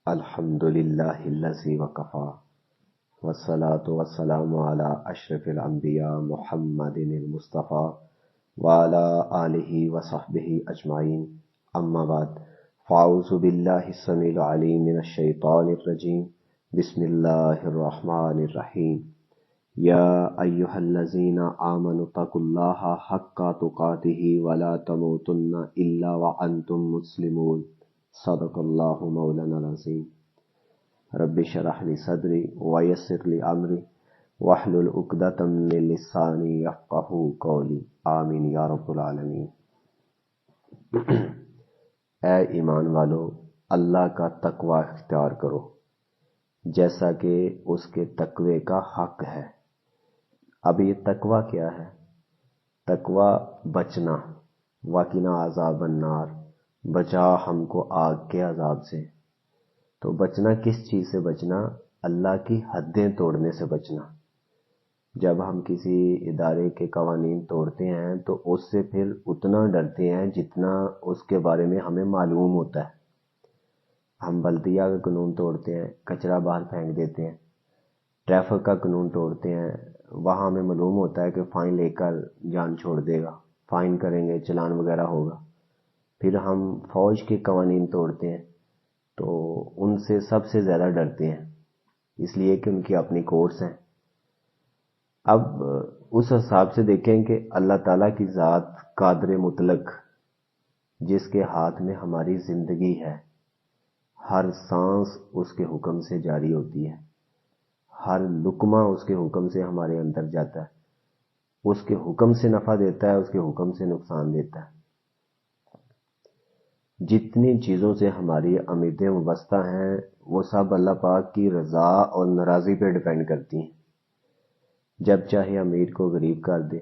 الحمدللہ الذی وکفی والصلاة والسلام علی اشرف الانبیاء محمد المصطفى وعلی آلہ وصحبہ اجمعین اما بعد فاعوذ باللہ السمیع العلیم من الشیطان الرجیم بسم اللہ الرحمن الرحیم یا ایہا الذین آمنوا اتقوا اللہ حق تقاتہ ولا تموتن الا وانتم مسلمون صدق اللہ مولانا العظیم رب اشرح لی صدری ویسر لی امری واحلل عقدۃ من لسانی یفقہوا قولی آمین یا رب العالمین۔ اے ایمان والو، اللہ کا تقوی اختیار کرو جیسا کہ اس کے تقوی کا حق ہے۔ اب یہ تقوی کیا ہے؟ تقوی بچنا، وَقِنَا عَذَابَ النَّارِ، بچا ہم کو آگ کے عذاب سے۔ تو بچنا کس چیز سے بچنا؟ اللہ کی حدیں توڑنے سے بچنا۔ جب ہم کسی ادارے کے قوانین توڑتے ہیں تو اس سے پھر اتنا ڈرتے ہیں جتنا اس کے بارے میں ہمیں معلوم ہوتا ہے۔ ہم بلدیہ کا قانون توڑتے ہیں، کچرا باہر پھینک دیتے ہیں، ٹریفک کا قانون توڑتے ہیں، وہاں ہمیں معلوم ہوتا ہے کہ فائن لے کر جان چھوڑ دے گا، فائن کریں گے، چلان وغیرہ ہوگا۔ پھر ہم فوج کے قوانین توڑتے ہیں تو ان سے سب سے زیادہ ڈرتے ہیں، اس لیے کہ ان کی اپنی کورس ہیں۔ اب اس حساب سے دیکھیں کہ اللہ تعالیٰ کی ذات قادر مطلق، جس کے ہاتھ میں ہماری زندگی ہے، ہر سانس اس کے حکم سے جاری ہوتی ہے، ہر لقمہ اس کے حکم سے ہمارے اندر جاتا ہے، اس کے حکم سے نفع دیتا ہے، اس کے حکم سے نقصان دیتا ہے۔ جتنی چیزوں سے ہماری امیدیں وابستہ ہیں وہ سب اللہ پاک کی رضا اور ناراضی پہ ڈیپینڈ کرتی ہیں۔ جب چاہے امیر کو غریب کر دے،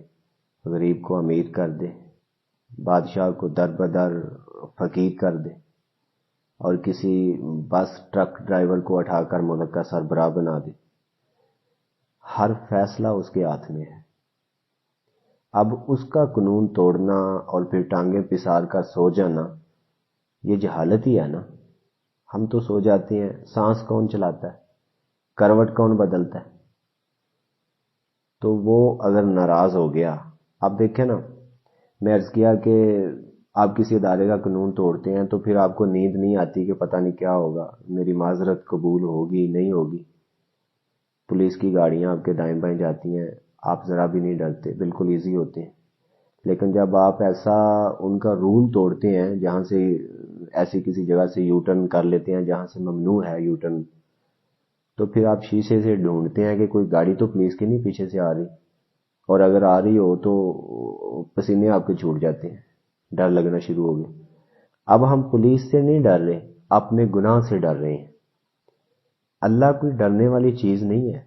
غریب کو امیر کر دے، بادشاہ کو در بدر فقیر کر دے، اور کسی بس ٹرک ڈرائیور کو اٹھا کر ملک کا سربراہ بنا دے۔ ہر فیصلہ اس کے ہاتھ میں ہے۔ اب اس کا قانون توڑنا اور پھر ٹانگیں پسار کر سو جانا، یہ جہالت ہی ہے نا۔ ہم تو سو جاتے ہیں، سانس کون چلاتا ہے، کروٹ کون بدلتا ہے؟ تو وہ اگر ناراض ہو گیا، آپ دیکھیں نا، میں عرض کیا کہ آپ کسی ادارے کا قانون توڑتے ہیں تو پھر آپ کو نیند نہیں آتی کہ پتہ نہیں کیا ہوگا، میری معذرت قبول ہوگی نہیں ہوگی۔ پولیس کی گاڑیاں آپ کے دائیں بائیں جاتی ہیں، آپ ذرا بھی نہیں ڈرتے، بالکل ایزی ہوتے ہیں۔ لیکن جب آپ ایسا ان کا رول توڑتے ہیں، جہاں سے ایسی کسی جگہ سے یو ٹرن کر لیتے ہیں جہاں سے ممنوع ہے یو ٹرن، تو پھر آپ شیشے سے ڈھونڈتے ہیں کہ کوئی گاڑی تو پولیس کی نہیں پیچھے سے آ رہی، اور اگر آ رہی ہو تو پسینے آپ کے چھوٹ جاتے ہیں، ڈر لگنا شروع ہو گیا۔ اب ہم پولیس سے نہیں ڈر رہے، اپنے گناہ سے ڈر رہے ہیں۔ اللہ کوئی ڈرنے والی چیز نہیں ہے،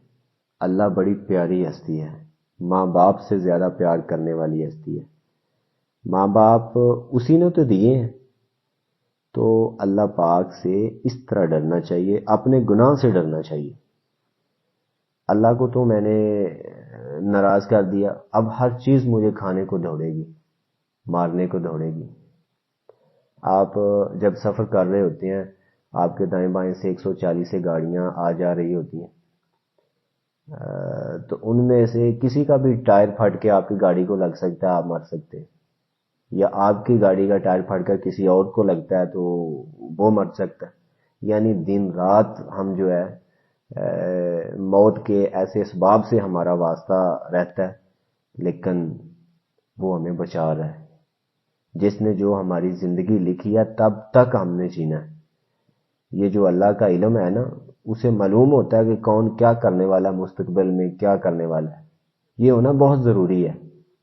اللہ بڑی پیاری ہستی ہے، ماں باپ سے زیادہ پیار کرنے والی ہستی ہے۔ ماں باپ اسی نے تو دیے ہیں، تو اللہ پاک سے اس طرح ڈرنا چاہیے، اپنے گناہ سے ڈرنا چاہیے۔ اللہ کو تو میں نے ناراض کر دیا، اب ہر چیز مجھے کھانے کو دوڑے گی، مارنے کو دوڑے گی۔ آپ جب سفر کر رہے ہوتے ہیں، آپ کے دائیں بائیں سے 140 سے گاڑیاں آ جا رہی ہوتی ہیں، تو ان میں سے کسی کا بھی ٹائر پھٹ کے آپ کی گاڑی کو لگ سکتا ہے، آپ مر سکتے ہیں، یا آپ کی گاڑی کا ٹائر پھٹ کر کسی اور کو لگتا ہے تو وہ مر سکتا ہے۔ یعنی دن رات ہم جو ہے موت کے ایسے اسباب سے ہمارا واسطہ رہتا ہے، لیکن وہ ہمیں بچا رہا ہے۔ جس نے جو ہماری زندگی لکھی ہے تب تک ہم نے جینا ہے۔ یہ جو اللہ کا علم ہے نا، اسے معلوم ہوتا ہے کہ کون کیا کرنے والا، مستقبل میں کیا کرنے والا ہے۔ یہ ہونا بہت ضروری ہے،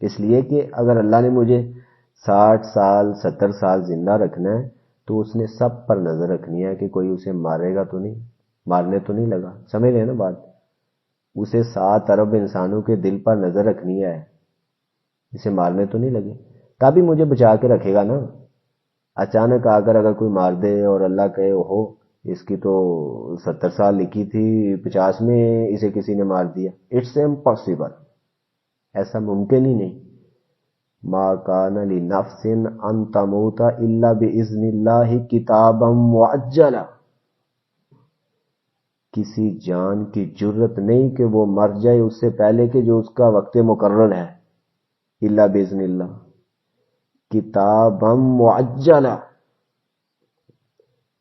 اس لیے کہ اگر اللہ نے مجھے 60 سال 70 سال زندہ رکھنا ہے تو اس نے سب پر نظر رکھنی ہے کہ کوئی اسے مارے گا تو نہیں، مارنے تو نہیں لگا، سمجھ رہے نا بات؟ اسے 7 ارب انسانوں کے دل پر نظر رکھنی ہے، اسے مارنے تو نہیں لگے، تبھی مجھے بچا کے رکھے گا نا۔ اچانک آ کر اگر کوئی مار دے اور اللہ کہے اوہو اس کی تو 70 سال لکھی تھی، 50 میں اسے کسی نے مار دیا، اٹس امپاسبل، ایسا ممکن ہی نہیں۔ ما کان لنفس ان تموت الا باذن اللہ کتابا مؤجلا، کسی جان کی جرت نہیں کہ وہ مر جائے اس سے پہلے کہ جو اس کا وقت مقرر ہے، الا باذن اللہ، کتابا معجلا،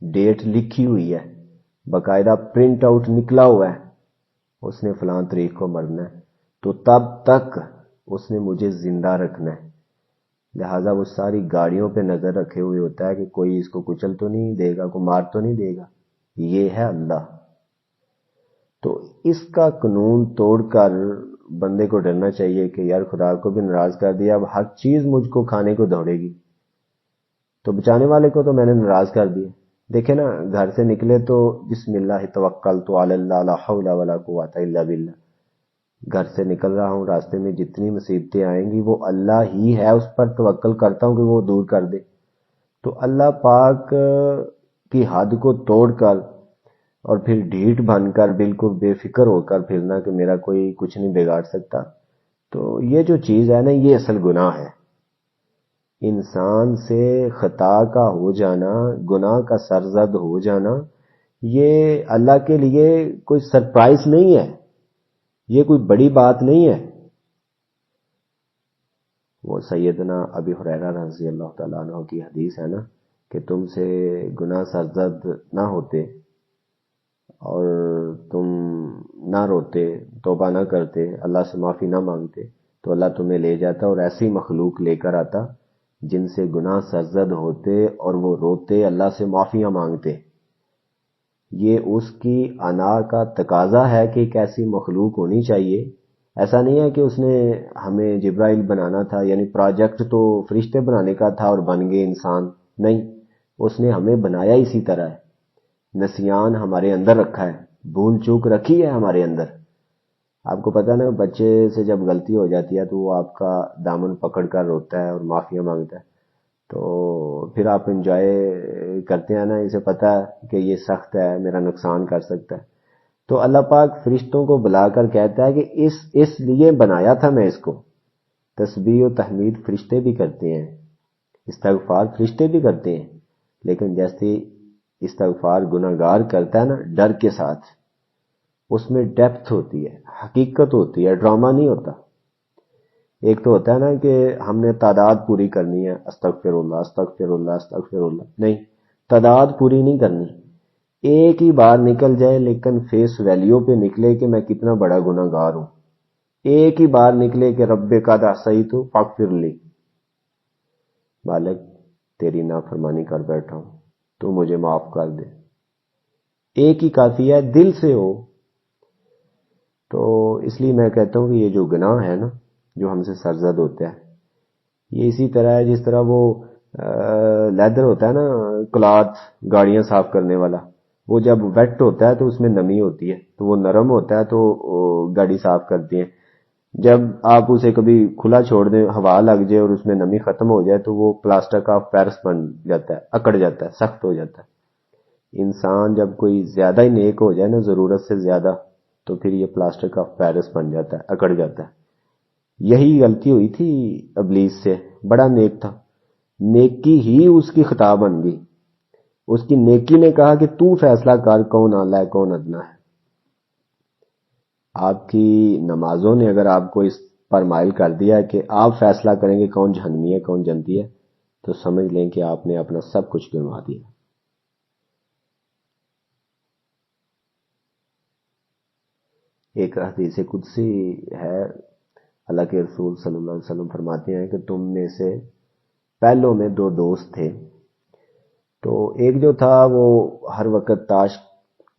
ڈیٹ لکھی ہوئی ہے، باقاعدہ پرنٹ آؤٹ نکلا ہوا ہے، اس نے فلاں تاریخ کو مرنا ہے، تو تب تک اس نے مجھے زندہ رکھنا ہے، لہٰذا وہ ساری گاڑیوں پہ نظر رکھے ہوئے ہوتا ہے کہ کوئی اس کو کچل تو نہیں دے گا، کوئی مار تو نہیں دے گا. یہ ہے اللہ. تو اس کا قانون توڑ کر بندے کو ڈرنا چاہیے کہ یار خدا کو بھی ناراض کر دیا، اب ہر چیز مجھ کو کھانے کو دوڑے گی، تو بچانے والے کو تو میں نے ناراض کر دیا. دیکھیں نا، گھر سے نکلے تو بسم اللہ توکلت علی اللہ لا حول ولا قوۃ الا باللہ، گھر سے نکل رہا ہوں، راستے میں جتنی مصیبتیں آئیں گی وہ اللہ ہی ہے، اس پر توکل کرتا ہوں کہ وہ دور کر دے. تو اللہ پاک کی حد کو توڑ کر اور پھر ڈھیٹ بن کر بالکل بے فکر ہو کر پھرنا کہ میرا کوئی کچھ نہیں بگاڑ سکتا، تو یہ جو چیز ہے نا، یہ اصل گناہ ہے. انسان سے خطا کا ہو جانا، گناہ کا سرزد ہو جانا، یہ اللہ کے لیے کوئی سرپرائز نہیں ہے، یہ کوئی بڑی بات نہیں ہے. وہ سیدنا ابی ہریرہ رضی اللہ تعالیٰ عنہ کی حدیث ہے نا کہ تم سے گناہ سرزد نہ ہوتے اور تم نہ روتے، توبہ نہ کرتے، اللہ سے معافی نہ مانگتے، تو اللہ تمہیں لے جاتا اور ایسی مخلوق لے کر آتا جن سے گناہ سرزد ہوتے اور وہ روتے، اللہ سے معافیاں مانگتے. یہ اس کی انا کا تقاضا ہے کہ ایک ایسی مخلوق ہونی چاہیے. ایسا نہیں ہے کہ اس نے ہمیں جبرائیل بنانا تھا، یعنی پروجیکٹ تو فرشتے بنانے کا تھا اور بن گئے انسان، نہیں، اس نے ہمیں بنایا اسی طرح ہے. نسیان ہمارے اندر رکھا ہے، بھول چوک رکھی ہے ہمارے اندر. آپ کو پتہ نا، بچے سے جب غلطی ہو جاتی ہے تو وہ آپ کا دامن پکڑ کر روتا ہے اور معافیاں مانگتا ہے، تو پھر آپ انجوائے کرتے ہیں نا، اسے پتہ ہے کہ یہ سخت ہے، میرا نقصان کر سکتا ہے. تو اللہ پاک فرشتوں کو بلا کر کہتا ہے کہ اس لیے بنایا تھا میں اس کو. تسبیح و تحمید فرشتے بھی کرتے ہیں، استغفار فرشتے بھی کرتے ہیں، لیکن جیسے استغفار گناہگار کرتا ہے نا ڈر کے ساتھ، اس میں ڈیپتھ ہوتی ہے، حقیقت ہوتی ہے، ڈرامہ نہیں ہوتا. ایک تو ہوتا ہے نا کہ ہم نے تعداد پوری کرنی ہے، استغفر اللہ استغفر اللہ استغفر اللہ، نہیں، تعداد پوری نہیں کرنی. ایک ہی بار نکل جائے لیکن فیس ویلیو پہ نکلے کہ میں کتنا بڑا گناہگار ہوں. ایک ہی بار نکلے کہ رب قد عصیت فاغفر لی، مالک تیری نافرمانی کر بیٹھا ہوں، تو مجھے معاف کر دے. ایک ہی کافی ہے، دل سے ہو. تو اس لیے میں کہتا ہوں کہ یہ جو گناہ ہے نا، جو ہم سے سرزد ہوتا ہے، یہ اسی طرح ہے جس طرح وہ لیدر ہوتا ہے نا، کلاتھ گاڑیاں صاف کرنے والا، وہ جب ویٹ ہوتا ہے تو اس میں نمی ہوتی ہے، تو وہ نرم ہوتا ہے تو گاڑی صاف کرتی ہیں. جب آپ اسے کبھی کھلا چھوڑ دیں، ہوا لگ جائے اور اس میں نمی ختم ہو جائے تو وہ پلاسٹر کا پیرس بن جاتا ہے، اکڑ جاتا ہے، سخت ہو جاتا ہے. انسان جب کوئی زیادہ ہی نیک ہو جائے نا، ضرورت سے زیادہ، تو پھر یہ پلاسٹر کا پیرس بن جاتا ہے، اکڑ جاتا ہے. یہی غلطی ہوئی تھی ابلیس سے، بڑا نیک تھا، نیکی ہی اس کی خطا بن گئی. اس کی نیکی نے کہا کہ تو فیصلہ کر کون اعلیٰ ہے کون ادنا ہے. آپ کی نمازوں نے اگر آپ کو اس پر مائل کر دیا ہے کہ آپ فیصلہ کریں گے کون جہنمی ہے کون جنتی ہے، تو سمجھ لیں کہ آپ نے اپنا سب کچھ گنوا دیا. ایک حدیث قدسی ہے، اللہ کے رسول صلی اللہ علیہ وسلم فرماتے ہیں کہ تم میں سے پہلوں میں دو دوست تھے. تو ایک جو تھا وہ ہر وقت تاش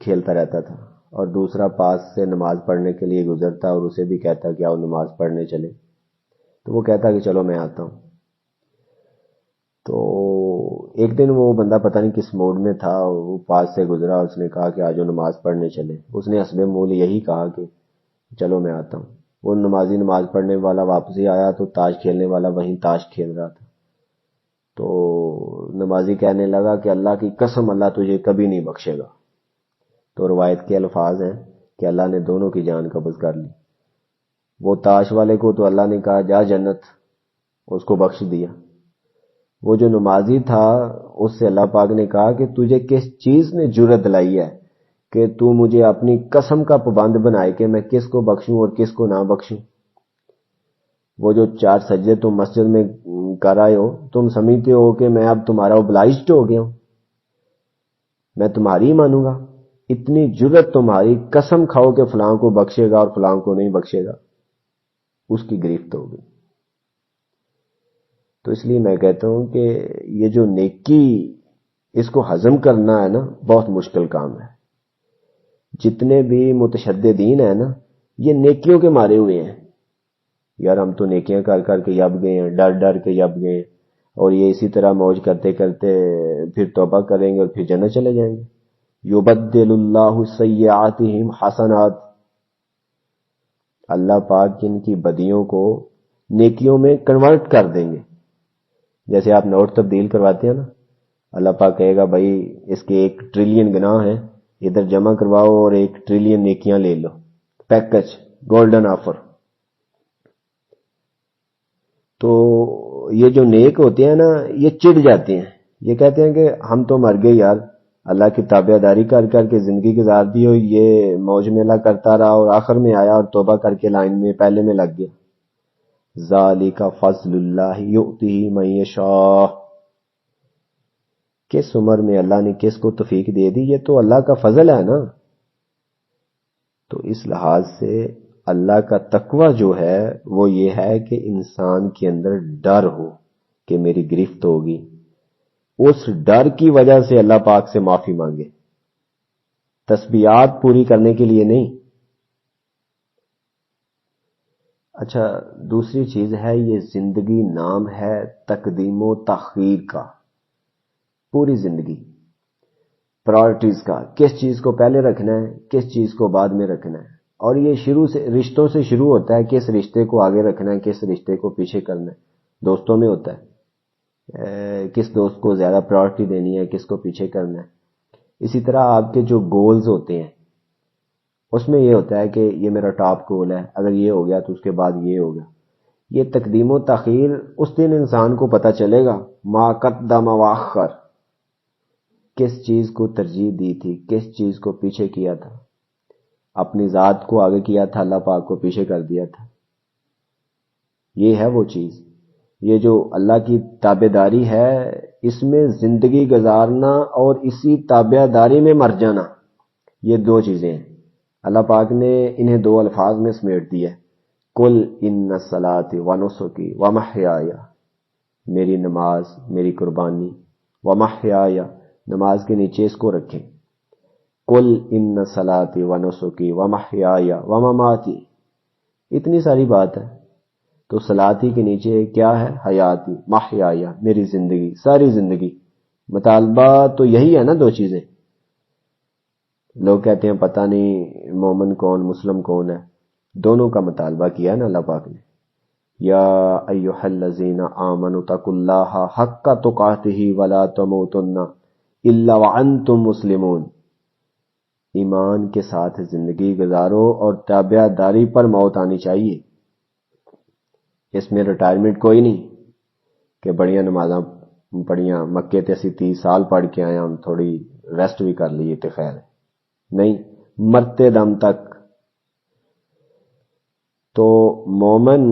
کھیلتا رہتا تھا، اور دوسرا پاس سے نماز پڑھنے کے لیے گزرتا اور اسے بھی کہتا کہ آؤ نماز پڑھنے چلے. تو وہ کہتا کہ چلو میں آتا ہوں. تو ایک دن وہ بندہ پتہ نہیں کس موڈ میں تھا، وہ پاس سے گزرا، اس نے کہا کہ آجو نماز پڑھنے چلے. اس نے حسب مول یہی کہا کہ چلو میں آتا ہوں. وہ نمازی نماز پڑھنے والا واپس ہی آیا تو تاش کھیلنے والا وہیں تاش کھیل رہا تھا. تو نمازی کہنے لگا کہ اللہ کی قسم اللہ تجھے کبھی نہیں بخشے گا. تو روایت کے الفاظ ہیں کہ اللہ نے دونوں کی جان قبض کر لی. وہ تاش والے کو تو اللہ نے کہا جا جنت، اس کو بخش دیا. وہ جو نمازی تھا اس سے اللہ پاک نے کہا کہ تجھے کس چیز نے جرأت دلائی ہے کہ تو مجھے اپنی قسم کا پابند بنائے کہ میں کس کو بخشوں اور کس کو نہ بخشوں. وہ جو 4 سجدے تم مسجد میں کر آئے ہو، تم سمجھتے ہو کہ میں اب تمہارا اوبلائزڈ ہو گیا ہوں، میں تمہاری ہی مانوں گا؟ اتنی جرت تمہاری، قسم کھاؤ کہ فلاں کو بخشے گا اور فلاں کو نہیں بخشے گا، اس کی گرفت ہوگی. تو اس لیے میں کہتا ہوں کہ یہ جو نیکی، اس کو ہضم کرنا ہے نا، بہت مشکل کام ہے. جتنے بھی متشددین ہیں نا، یہ نیکیوں کے مارے ہوئے ہیں. یار ہم تو نیکیاں کر کر کے یب گئے ہیں، ڈر ڈر کے یب گئے ہیں، اور یہ اسی طرح موج کرتے کرتے پھر توبہ کریں گے اور پھر جنت چلے جائیں گے. یبدل اللہ سیئاتہم حسنات، اللہ پاک جن کی بدیوں کو نیکیوں میں کنورٹ کر دیں گے. جیسے آپ نوٹ تبدیل کرواتے ہیں نا، اللہ پاک کہے گا بھائی اس کے 1 ٹریلین گناہ ہیں، ادھر جمع کرواؤ اور 1 ٹریلین نیکیاں لے لو، پیکج، گولڈن آفر. تو یہ جو نیک ہوتے ہیں نا، یہ چڑ جاتے ہیں، یہ کہتے ہیں کہ ہم تو مر گئے یار، اللہ کی تابع داری کر کر کے زندگی گزار دی ہو، یہ موج میلہ کرتا رہا اور آخر میں آیا اور توبہ کر کے لائن میں پہلے میں لگ گیا. ذالک فضل اللہ یؤتیہ من یشاء، کس عمر میں اللہ نے کس کو توفیق دے دی، یہ تو اللہ کا فضل ہے نا. تو اس لحاظ سے اللہ کا تقوی جو ہے وہ یہ ہے کہ انسان کے اندر ڈر ہو کہ میری گرفت ہوگی، اس ڈر کی وجہ سے اللہ پاک سے معافی مانگے، تسبیحات پوری کرنے کے لیے نہیں. اچھا، دوسری چیز ہے، یہ زندگی نام ہے تقدیم و تاخیر کا. پوری زندگی پرائرٹیز کا، کس چیز کو پہلے رکھنا ہے، کس چیز کو بعد میں رکھنا ہے. اور یہ شروع سے رشتوں سے شروع ہوتا ہے، کس رشتے کو آگے رکھنا ہے، کس رشتے کو پیچھے کرنا ہے. دوستوں میں ہوتا ہے، کس دوست کو زیادہ پرائرٹی دینی ہے، کس کو پیچھے کرنا ہے. اسی طرح آپ کے جو گولز ہوتے ہیں، اس میں یہ ہوتا ہے کہ یہ میرا ٹاپ گول ہے، اگر یہ ہو گیا تو اس کے بعد یہ ہوگا. یہ تقدیم و تاخیر اس دن انسان کو پتہ چلے گا، ما قدم واخر، کس چیز کو ترجیح دی تھی، کس چیز کو پیچھے کیا تھا. اپنی ذات کو آگے کیا تھا، اللہ پاک کو پیچھے کر دیا تھا. یہ ہے وہ چیز. یہ جو اللہ کی تابع داری ہے، اس میں زندگی گزارنا اور اسی تابع داری میں مر جانا، یہ 2 چیزیں ہیں. اللہ پاک نے انہیں 2 الفاظ میں سمیٹ دیا ہے، قل ان صلاتی ونسکی ومحیائی، میری نماز، میری قربانی، ومحیائی، نماز کے نیچے اس کو رکھیں، قل ان صلاتی ونسکی ومحیائی ومماتی. اتنی ساری بات ہے. تو صلاتی کے نیچے کیا ہے؟ حیاتی، محیائی، میری زندگی، ساری زندگی. مطالبہ تو یہی ہے نا، 2 چیزیں. لوگ کہتے ہیں پتہ نہیں مومن کون مسلم کون ہے، دونوں کا مطالبہ کیا ہے نا اللہ پاک نے. یا ایھا الذین آمنوا اتقوا اللہ حق تقاتہ ولا تموتن الا وانتم مسلمون. ایمان کے ساتھ زندگی گزارو اور تابع داری پر موت آنی چاہیے. اس میں ریٹائرمنٹ کوئی نہیں کہ بڑیاں نمازاں پڑھیاں، مکے تے اسی 30 سال پڑھ کے آیا ہم، تھوڑی ریسٹ بھی کر لیے تے خیر ہے. نہیں، مرتے دم تک. تو مومن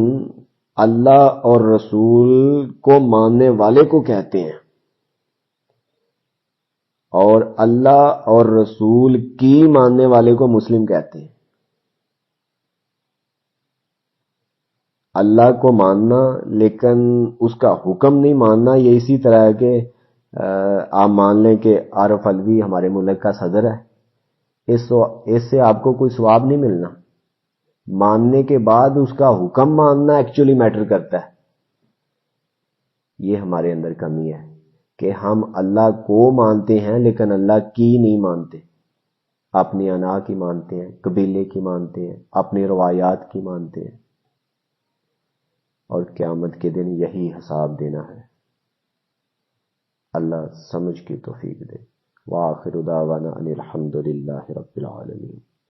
اللہ اور رسول کو ماننے والے کو کہتے ہیں، اور اللہ اور رسول کی ماننے والے کو مسلم کہتے ہیں. اللہ کو ماننا لیکن اس کا حکم نہیں ماننا، یہ اسی طرح ہے کہ آپ مان لیں کہ عارف علوی ہمارے ملک کا صدر ہے، اس سے آپ کو کوئی ثواب نہیں ملنا. ماننے کے بعد اس کا حکم ماننا ایکچولی میٹر کرتا ہے. یہ ہمارے اندر کمی ہے کہ ہم اللہ کو مانتے ہیں لیکن اللہ کی نہیں مانتے. اپنی انا کی مانتے ہیں، قبیلے کی مانتے ہیں، اپنی روایات کی مانتے ہیں، اور قیامت کے دن یہی حساب دینا ہے. اللہ سمجھ کی توفیق دے. وآخر دعوانا ان الحمد للہ رب العالمین.